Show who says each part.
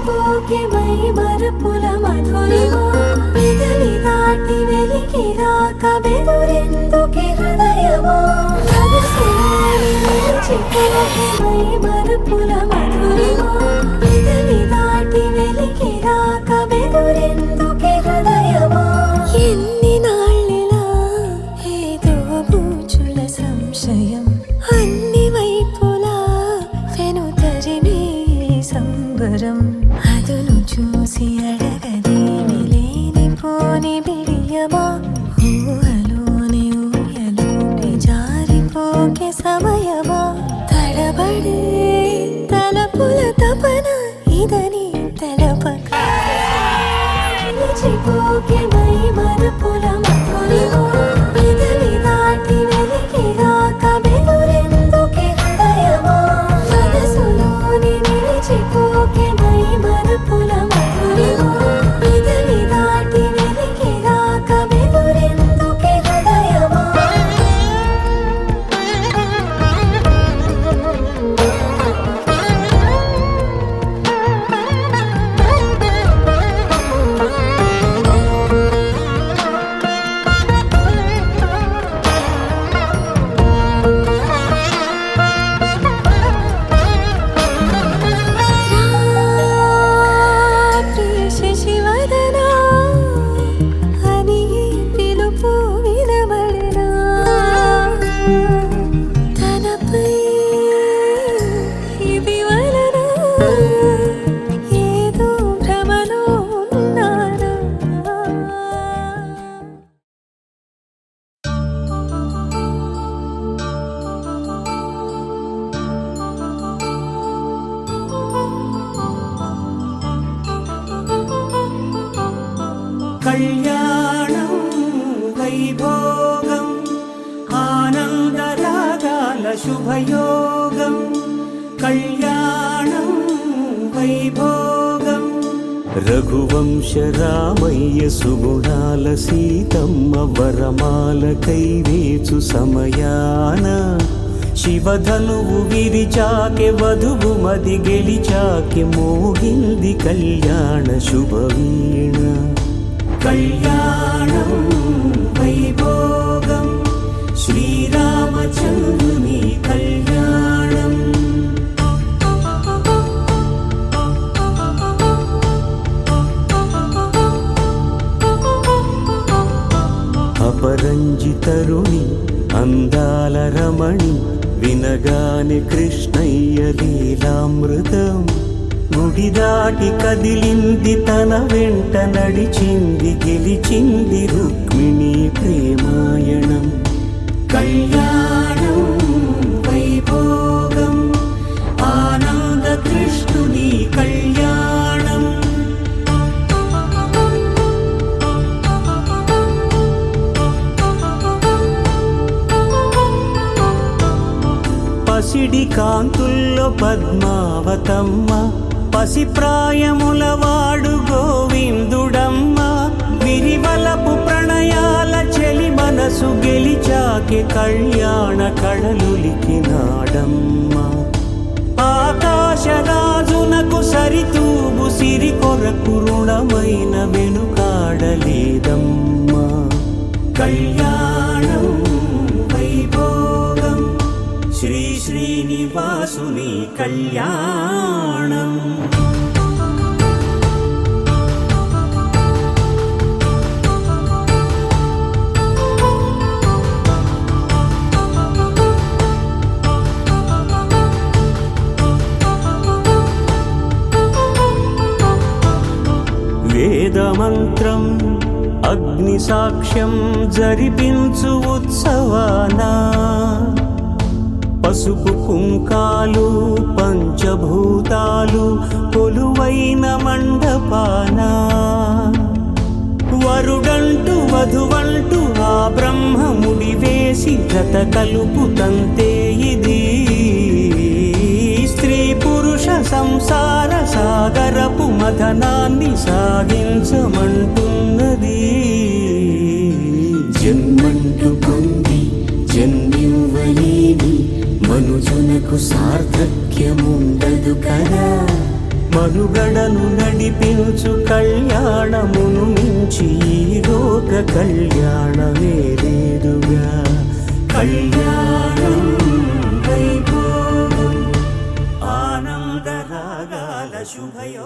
Speaker 1: నిలిచిపోకే my మరపుల Madhurima పెదవి దాటి వెలికి రాక బెదురెందుకే హృదయమా నిలిచిపోకే మై మరపుల మధురిమా పెదవి దాటి వెలికి రాక బెదురెందుకే హృదయమా ఎన్ని నాళ్ళిలా ఏదో బూచుల సంశయం అన్ని వైపులా వెనుతరిమే సంబరం అదును చూసి అడగదేమి లేనిపోని బిడియమా ఊహలోని ఊయలోకి జారిపోకే సమయమా తడబడే తలపుల తపన ఇదని తెలపక నిలిచిపోకే మై మరపుల మధురిమా పెదవి దాటి వెలికి రాక బెదురెందుకే హృదయమా మనసులోని నిలిచిపోకే మై మరపుల మధురిమా పెదవి దాటి వెలికి రాక బెదురెందుకే హృదయమా
Speaker 2: కళ్యాణం వైభోగం ఆనందరాగాల శుభయోగం కళ్యాణం వైభోగం రఘువంశ రామయ్య సుగుణాల సీతమ్మ వరమాల కైవేచు సమయాన శివధనువు విరిచాకె వధువు మది గెలిచాకె మోగింది కళ్యాణ శుభవీణ కళ్యాణం వైభోగం శ్రీరామచంద్రుని కళ్యాణం అపరంజి తరుణి అందాల రమణి వినగానే కృష్ణయ్య లీలామృతం గుడి దాటి కదిలింది తన వెంట నడిచింది గెలిచింది రుక్మిణి ప్రేమాయణం కళ్యాణం వైభోగం ఆనంద కృష్ణుని కళ్యాణం పసిడి కాంతుల్లో పద్మావతమ్మ పసిప్రాయముల వాడు గోవిందుడమ్మ విరివలపు ప్రణయాల చెలి మనసు గెలిచాకె కళ్యాణ కళలులికినాడమ్మ ఆకాశరాజునకు సరితూగు సిరి కొరకు రుణమైన వెనుకాడలేదమ్మ కళ్యాణం వైభోగం శ్రీ శ్రీనివాసుని కళ్యాణం వేదమంత్రం అగ్ని సాక్ష్యం జరిపించు ఉత్సవానా పసుపు కుంకాలు పంచభూతాలు కొలువైన మండపాన వరుడంటూ వధువంటూ ఆ బ్రహ్మముడి వేసి జత కలుపుతంతే ఇది స్త్రీ పురుష సంసార సాగరపు మథనాన్ని సాగించమంటున్నది జన్మంటూ పొంది జన్మివ్వలేని మనుజునకు సార్థక్యముండదు కదా మనుగడను నడిపించు కళ్యాణమును మించి ఈ లోక కళ్యాణమే లేదుగా. కళ్యాణం వైభోగం ఆనందరాగాల శుభయో